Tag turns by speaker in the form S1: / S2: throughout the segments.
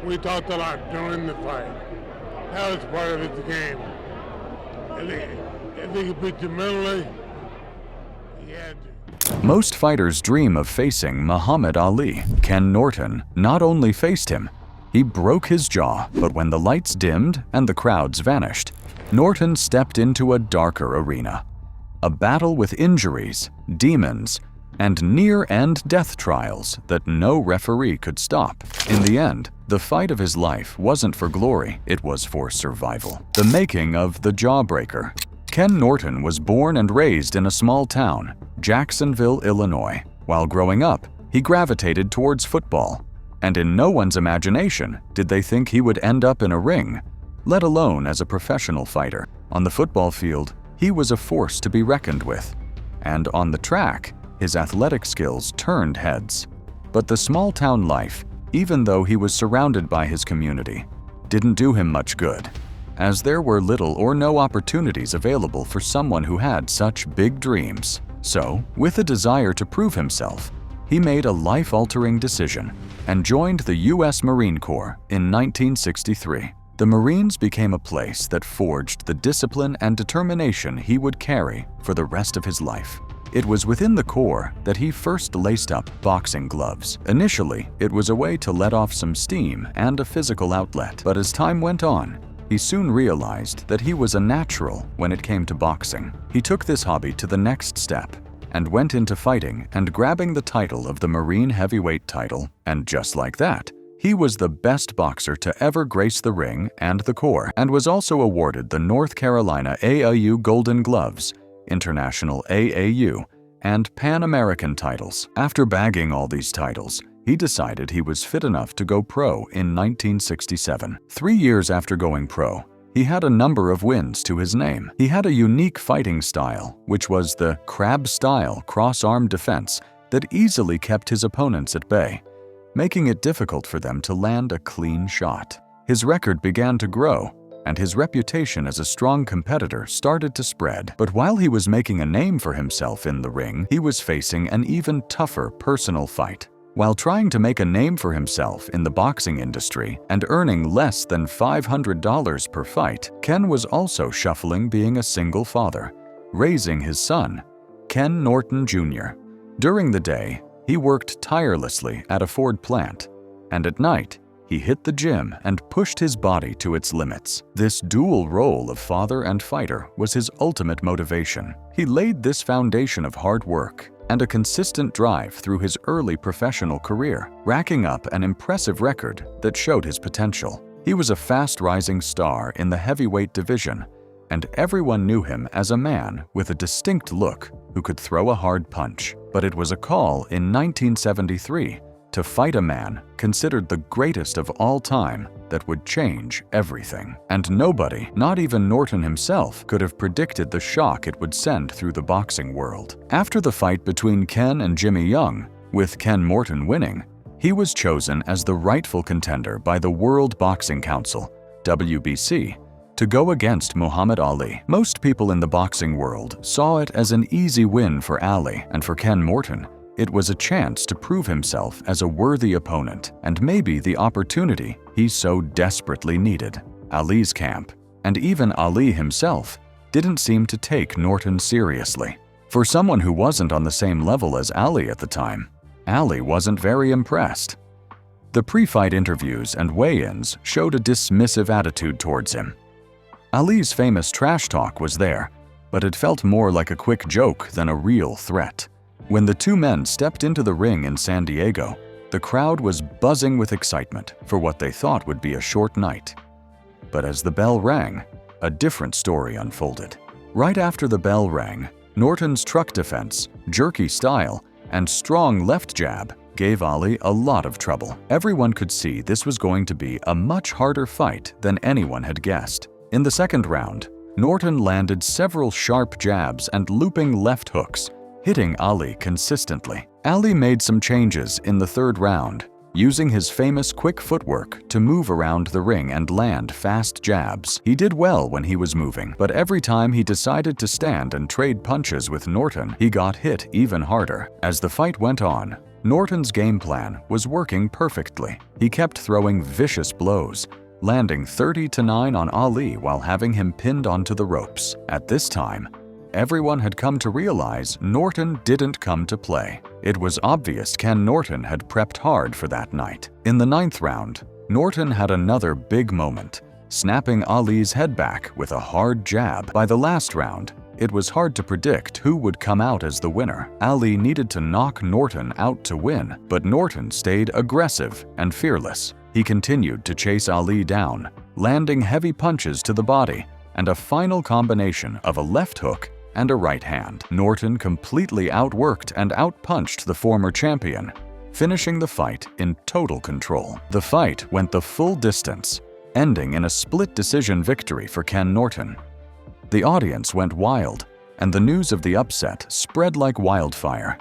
S1: We talked a lot during the fight. That was part of the game. If he could beat you mentally, he had to.
S2: Most fighters dream of facing Muhammad Ali. Ken Norton not only faced him, he broke his jaw, but when the lights dimmed and the crowds vanished, Norton stepped into a darker arena. A battle with injuries, demons, and near-end death trials that no referee could stop. In the end, the fight of his life wasn't for glory, it was for survival. The making of the Jawbreaker. Ken Norton was born and raised in a small town, Jacksonville, Illinois. While growing up, he gravitated towards football, and in no one's imagination did they think he would end up in a ring, let alone as a professional fighter. On the football field, he was a force to be reckoned with, and on the track, his athletic skills turned heads. But the small-town life, even though he was surrounded by his community, didn't do him much good, as there were little or no opportunities available for someone who had such big dreams. So, with a desire to prove himself, he made a life-altering decision and joined the U.S. Marine Corps in 1963. The Marines became a place that forged the discipline and determination he would carry for the rest of his life. It was within the Corps that he first laced up boxing gloves. Initially, it was a way to let off some steam and a physical outlet, but as time went on, he soon realized that he was a natural when it came to boxing. He took this hobby to the next step and went into fighting and grabbing the title of the Marine Heavyweight title, and just like that, he was the best boxer to ever grace the ring and the Corps, and was also awarded the North Carolina AAU Golden Gloves, International AAU, and Pan American titles. After bagging all these titles, he decided he was fit enough to go pro in 1967. 3 years after going pro, he had a number of wins to his name. He had a unique fighting style, which was the crab-style cross-arm defense that easily kept his opponents at bay, making it difficult for them to land a clean shot. His record began to grow, and his reputation as a strong competitor started to spread. But while he was making a name for himself in the ring, he was facing an even tougher personal fight. While trying to make a name for himself in the boxing industry and earning less than $500 per fight, Ken was also shuffling being a single father, raising his son, Ken Norton Jr. During the day, he worked tirelessly at a Ford plant, and at night, he hit the gym and pushed his body to its limits. This dual role of father and fighter was his ultimate motivation. He laid this foundation of hard work and a consistent drive through his early professional career, racking up an impressive record that showed his potential. He was a fast-rising star in the heavyweight division, and everyone knew him as a man with a distinct look who could throw a hard punch. But it was a call in 1973 to fight a man considered the greatest of all time that would change everything. And nobody, not even Norton himself, could have predicted the shock it would send through the boxing world. After the fight between Ken and Jimmy Young, with Ken Norton winning, he was chosen as the rightful contender by the World Boxing Council, WBC, to go against Muhammad Ali. Most people in the boxing world saw it as an easy win for Ali, and for Ken Norton, it was a chance to prove himself as a worthy opponent and maybe the opportunity he so desperately needed. Ali's camp, and even Ali himself, didn't seem to take Norton seriously. For someone who wasn't on the same level as Ali at the time, Ali wasn't very impressed. The pre-fight interviews and weigh-ins showed a dismissive attitude towards him. Ali's famous trash talk was there, but it felt more like a quick joke than a real threat. When the two men stepped into the ring in San Diego, the crowd was buzzing with excitement for what they thought would be a short night. But as the bell rang, a different story unfolded. Right after the bell rang, Norton's truck defense, jerky style, and strong left jab gave Ali a lot of trouble. Everyone could see this was going to be a much harder fight than anyone had guessed. In the second round, Norton landed several sharp jabs and looping left hooks, hitting Ali consistently. Ali made some changes in the third round, using his famous quick footwork to move around the ring and land fast jabs. He did well when he was moving, but every time he decided to stand and trade punches with Norton, he got hit even harder. As the fight went on, Norton's game plan was working perfectly. He kept throwing vicious blows, landing 30-9 on Ali while having him pinned onto the ropes. At this time, everyone had come to realize Norton didn't come to play. It was obvious Ken Norton had prepped hard for that night. In the 9th round, Norton had another big moment, snapping Ali's head back with a hard jab. By the last round, it was hard to predict who would come out as the winner. Ali needed to knock Norton out to win, but Norton stayed aggressive and fearless. He continued to chase Ali down, landing heavy punches to the body and a final combination of a left hook and a right hand. Norton completely outworked and outpunched the former champion, finishing the fight in total control. The fight went the full distance, ending in a split decision victory for Ken Norton. The audience went wild, and the news of the upset spread like wildfire.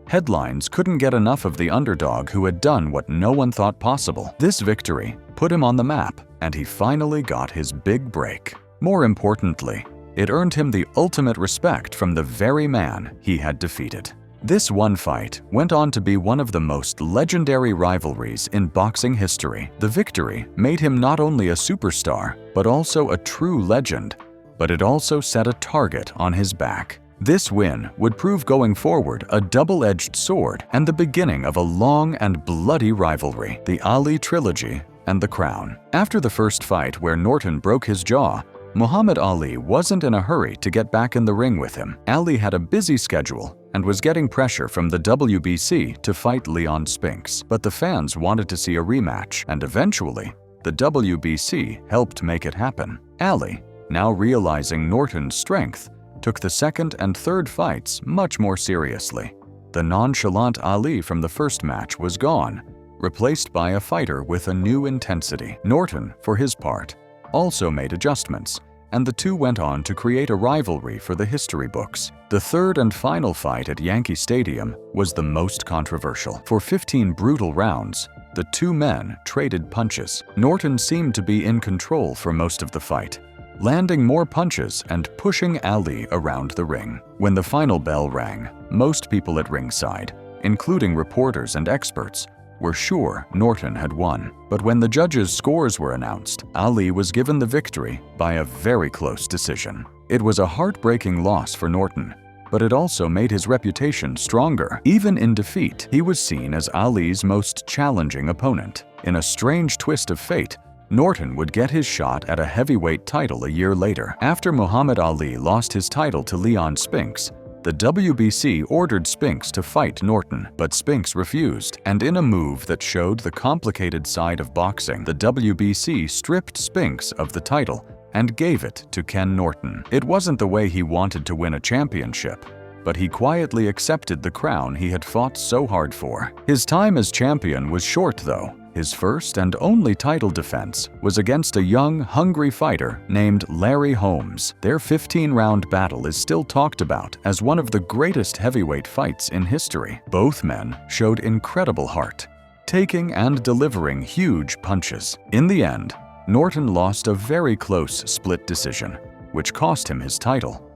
S2: Headlines couldn't get enough of the underdog who had done what no one thought possible. This victory put him on the map, and he finally got his big break. More importantly, it earned him the ultimate respect from the very man he had defeated. This one fight went on to be one of the most legendary rivalries in boxing history. The victory made him not only a superstar, but also a true legend, but it also set a target on his back. This win would prove going forward a double-edged sword and the beginning of a long and bloody rivalry, the Ali trilogy and the crown. After the first fight where Norton broke his jaw, Muhammad Ali wasn't in a hurry to get back in the ring with him. Ali had a busy schedule and was getting pressure from the WBC to fight Leon Spinks, but the fans wanted to see a rematch, and eventually, the WBC helped make it happen. Ali, now realizing Norton's strength, took the second and third fights much more seriously. The nonchalant Ali from the first match was gone, replaced by a fighter with a new intensity. Norton, for his part, also made adjustments, and the two went on to create a rivalry for the history books. The third and final fight at Yankee Stadium was the most controversial. For 15 brutal rounds, the two men traded punches. Norton seemed to be in control for most of the fight, landing more punches and pushing Ali around the ring. When the final bell rang, most people at ringside, including reporters and experts, were sure Norton had won. But when the judges' scores were announced, Ali was given the victory by a very close decision. It was a heartbreaking loss for Norton, but it also made his reputation stronger. Even in defeat, he was seen as Ali's most challenging opponent. In a strange twist of fate, Norton would get his shot at a heavyweight title a year later. After Muhammad Ali lost his title to Leon Spinks, the WBC ordered Spinks to fight Norton, but Spinks refused, and in a move that showed the complicated side of boxing, the WBC stripped Spinks of the title and gave it to Ken Norton. It wasn't the way he wanted to win a championship, but he quietly accepted the crown he had fought so hard for. His time as champion was short, though. His first and only title defense was against a young, hungry fighter named Larry Holmes. Their 15-round battle is still talked about as one of the greatest heavyweight fights in history. Both men showed incredible heart, taking and delivering huge punches. In the end, Norton lost a very close split decision, which cost him his title.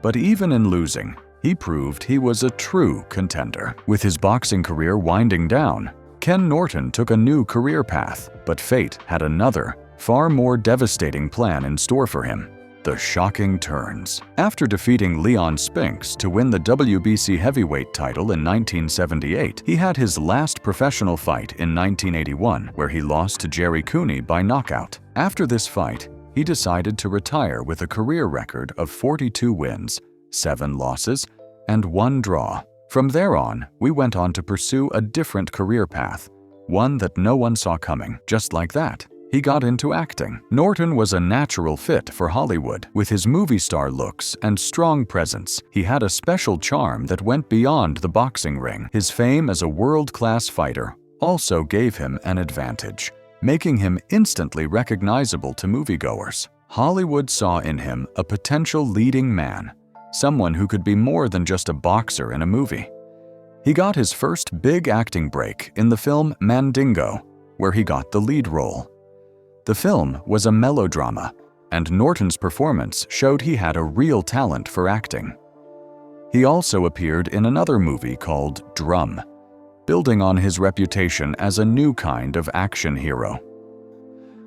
S2: But even in losing, he proved he was a true contender. With his boxing career winding down, Ken Norton took a new career path, but fate had another, far more devastating plan in store for him: the shocking turns. After defeating Leon Spinks to win the WBC heavyweight title in 1978, he had his last professional fight in 1981, where he lost to Jerry Cooney by knockout. After this fight, he decided to retire with a career record of 42 wins, 7 losses, and 1 draw. From there on, we went on to pursue a different career path, one that no one saw coming. Just like that, he got into acting. Norton was a natural fit for Hollywood. With his movie star looks and strong presence, he had a special charm that went beyond the boxing ring. His fame as a world-class fighter also gave him an advantage, making him instantly recognizable to moviegoers. Hollywood saw in him a potential leading man, someone who could be more than just a boxer in a movie. He got his first big acting break in the film Mandingo, where he got the lead role. The film was a melodrama, and Norton's performance showed he had a real talent for acting. He also appeared in another movie called Drum. building on his reputation as a new kind of action hero.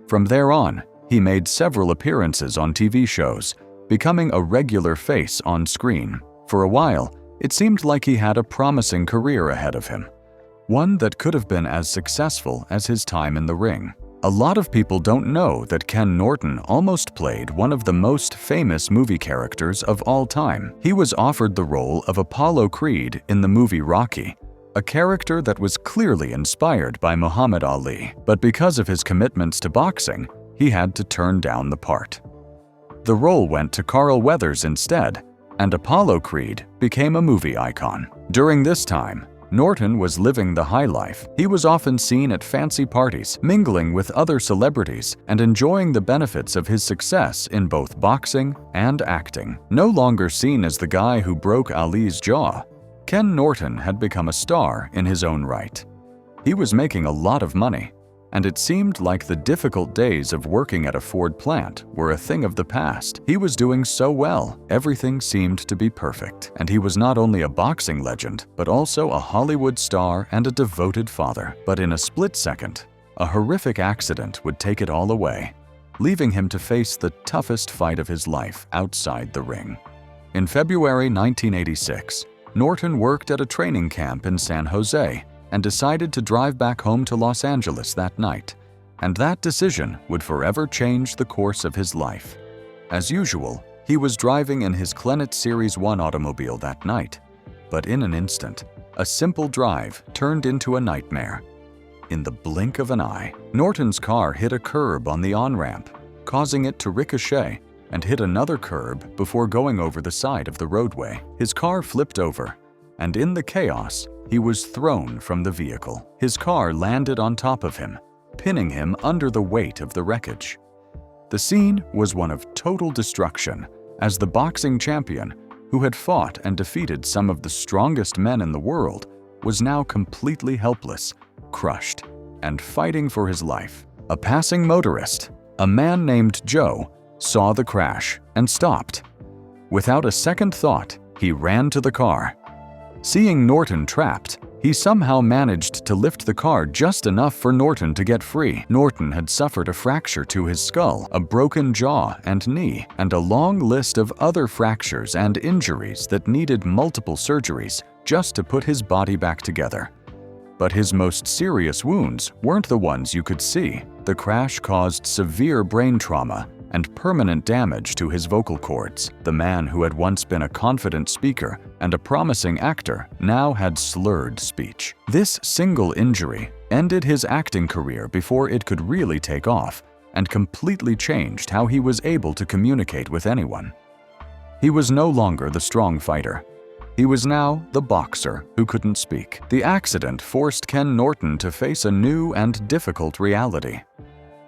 S2: From there on, he made several appearances on TV shows, becoming a regular face on screen. For a while, it seemed like he had a promising career ahead of him, one that could have been as successful as his time in the ring. A lot of people don't know that Ken Norton almost played one of the most famous movie characters of all time. He was offered the role of Apollo Creed in the movie Rocky, a character that was clearly inspired by Muhammad Ali, but because of his commitments to boxing, he had to turn down the part. The role went to Carl Weathers instead, and Apollo Creed became a movie icon. During this time, Norton was living the high life. He was often seen at fancy parties, mingling with other celebrities, and enjoying the benefits of his success in both boxing and acting. No longer seen as the guy who broke Ali's jaw, Ken Norton had become a star in his own right. He was making a lot of money, and it seemed like the difficult days of working at a Ford plant were a thing of the past. He was doing so well, everything seemed to be perfect. And he was not only a boxing legend, but also a Hollywood star and a devoted father. But in a split second, a horrific accident would take it all away, leaving him to face the toughest fight of his life outside the ring. In February 1986, Norton worked at a training camp in San Jose and decided to drive back home to Los Angeles that night, and that decision would forever change the course of his life. As usual, he was driving in his Clenet Series 1 automobile that night, but in an instant, a simple drive turned into a nightmare. In the blink of an eye, Norton's car hit a curb on the on-ramp, causing it to ricochet and hit another curb before going over the side of the roadway. His car flipped over, and in the chaos, he was thrown from the vehicle. His car landed on top of him, pinning him under the weight of the wreckage. The scene was one of total destruction, as the boxing champion, who had fought and defeated some of the strongest men in the world, was now completely helpless, crushed, and fighting for his life. A passing motorist, a man named Joe, saw the crash and stopped. Without a second thought, he ran to the car. Seeing Norton trapped, he somehow managed to lift the car just enough for Norton to get free. Norton had suffered a fracture to his skull, a broken jaw and knee, and a long list of other fractures and injuries that needed multiple surgeries just to put his body back together. But his most serious wounds weren't the ones you could see. The crash caused severe brain trauma and permanent damage to his vocal cords. The man who had once been a confident speaker and a promising actor now had slurred speech. This single injury ended his acting career before it could really take off and completely changed how he was able to communicate with anyone. He was no longer the strong fighter. He was now the boxer who couldn't speak. The accident forced Ken Norton to face a new and difficult reality.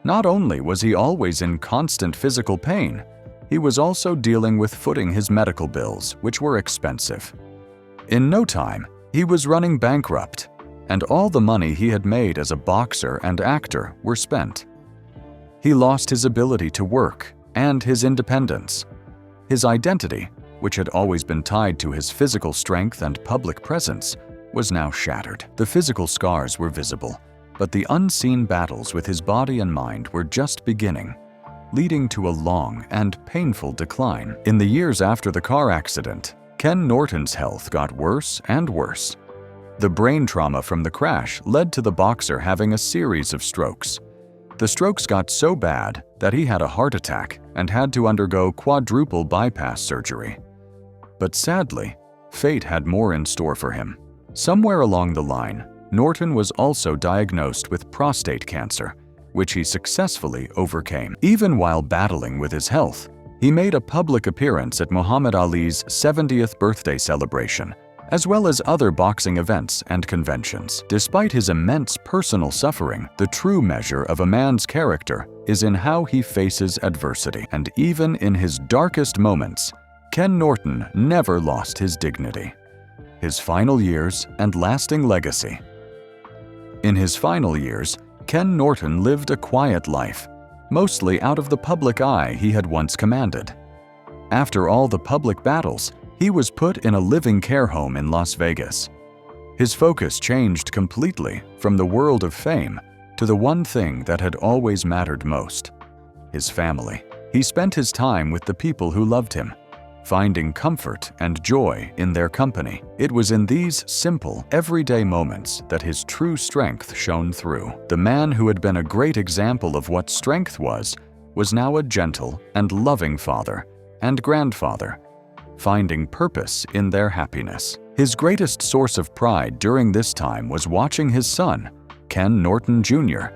S2: Not only was he always in constant physical pain, he was also dealing with footing his medical bills, which were expensive. In no time, he was running bankrupt, and all the money he had made as a boxer and actor were spent. He lost his ability to work and his independence. His identity, which had always been tied to his physical strength and public presence, was now shattered. The physical scars were visible, but the unseen battles with his body and mind were just beginning, leading to a long and painful decline. In the years after the car accident, Ken Norton's health got worse and worse. The brain trauma from the crash led to the boxer having a series of strokes. The strokes got so bad that he had a heart attack and had to undergo quadruple bypass surgery. But sadly, fate had more in store for him. Somewhere along the line, Norton was also diagnosed with prostate cancer, which he successfully overcame. Even while battling with his health, he made a public appearance at Muhammad Ali's 70th birthday celebration, as well as other boxing events and conventions. Despite his immense personal suffering, the true measure of a man's character is in how he faces adversity. And even in his darkest moments, Ken Norton never lost his dignity, his final years, and lasting legacy. In his final years, Ken Norton lived a quiet life, mostly out of the public eye he had once commanded. After all the public battles, he was put in a living care home in Las Vegas. His focus changed completely from the world of fame to the one thing that had always mattered most: his family. He spent his time with the people who loved him, finding comfort and joy in their company. It was in these simple, everyday moments that his true strength shone through. The man who had been a great example of what strength was now a gentle and loving father and grandfather, finding purpose in their happiness. His greatest source of pride during this time was watching his son, Ken Norton Jr.,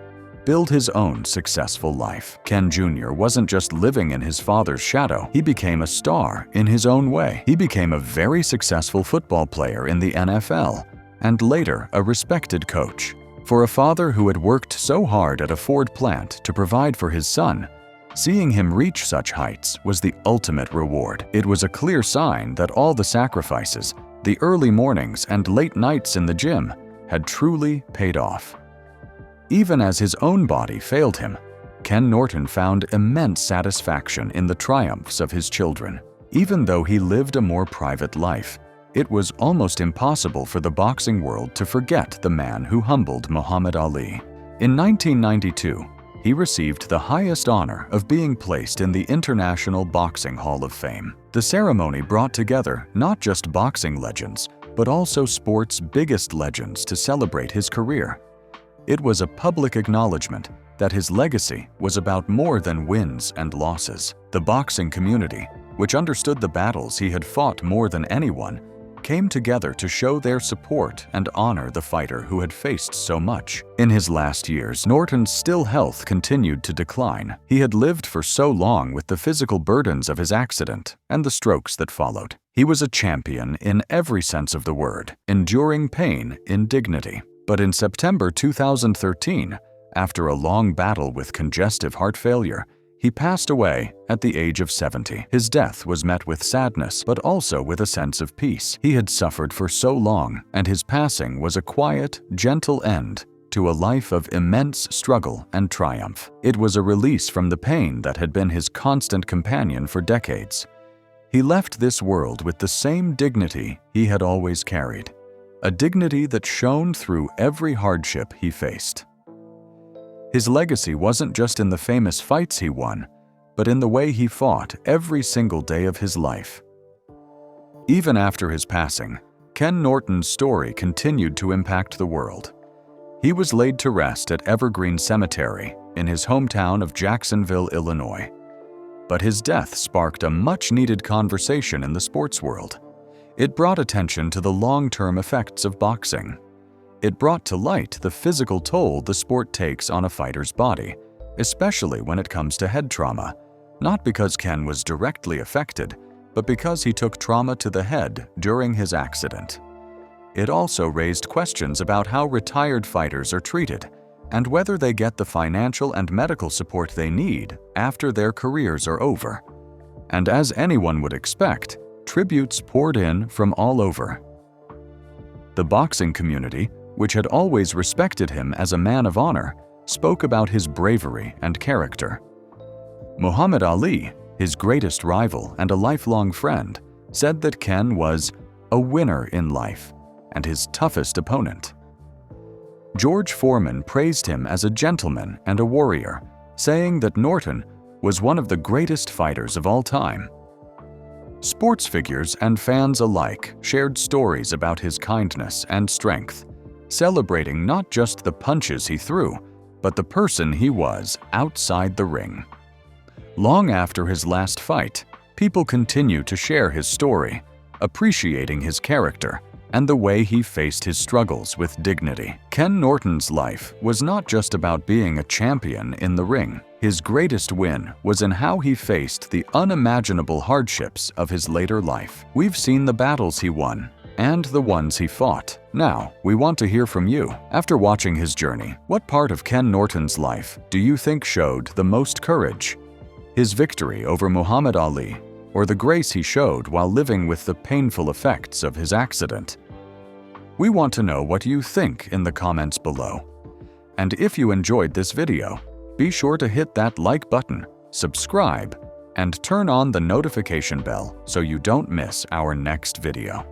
S2: build his own successful life. Ken Jr. wasn't just living in his father's shadow, he became a star in his own way. He became a very successful football player in the NFL, and later a respected coach. For a father who had worked so hard at a Ford plant to provide for his son, seeing him reach such heights was the ultimate reward. It was a clear sign that all the sacrifices, the early mornings and late nights in the gym, had truly paid off. Even as his own body failed him, Ken Norton found immense satisfaction in the triumphs of his children. Even though he lived a more private life, it was almost impossible for the boxing world to forget the man who humbled Muhammad Ali. In 1992, he received the highest honor of being placed in the International Boxing Hall of Fame. The ceremony brought together not just boxing legends, but also sport's biggest legends to celebrate his career. It was a public acknowledgement that his legacy was about more than wins and losses. The boxing community, which understood the battles he had fought more than anyone, came together to show their support and honor the fighter who had faced so much. In his last years, Norton's still health continued to decline. He had lived for so long with the physical burdens of his accident and the strokes that followed. He was a champion in every sense of the word, enduring pain in dignity. But in September 2013, after a long battle with congestive heart failure, he passed away at the age of 70. His death was met with sadness, but also with a sense of peace. He had suffered for so long, and his passing was a quiet, gentle end to a life of immense struggle and triumph. It was a release from the pain that had been his constant companion for decades. He left this world with the same dignity he had always carried, a dignity that shone through every hardship he faced. His legacy wasn't just in the famous fights he won, but in the way he fought every single day of his life. Even after his passing, Ken Norton's story continued to impact the world. He was laid to rest at Evergreen Cemetery in his hometown of Jacksonville, Illinois. But his death sparked a much-needed conversation in the sports world. It brought attention to the long-term effects of boxing. It brought to light the physical toll the sport takes on a fighter's body, especially when it comes to head trauma, not because Ken was directly affected, but because he took trauma to the head during his accident. It also raised questions about how retired fighters are treated and whether they get the financial and medical support they need after their careers are over. And as anyone would expect, tributes poured in from all over. The boxing community, which had always respected him as a man of honor, spoke about his bravery and character. Muhammad Ali, his greatest rival and a lifelong friend, said that Ken was a winner in life and his toughest opponent. George Foreman praised him as a gentleman and a warrior, saying that Norton was one of the greatest fighters of all time. Sports figures and fans alike shared stories about his kindness and strength, celebrating not just the punches he threw, but the person he was outside the ring. Long after his last fight, people continue to share his story, appreciating his character and the way he faced his struggles with dignity. Ken Norton's life was not just about being a champion in the ring. His greatest win was in how he faced the unimaginable hardships of his later life. We've seen the battles he won and the ones he fought. Now, we want to hear from you. After watching his journey, what part of Ken Norton's life do you think showed the most courage? His victory over Muhammad Ali, or the grace he showed while living with the painful effects of his accident? We want to know what you think in the comments below. And if you enjoyed this video, be sure to hit that like button, subscribe, and turn on the notification bell so you don't miss our next video.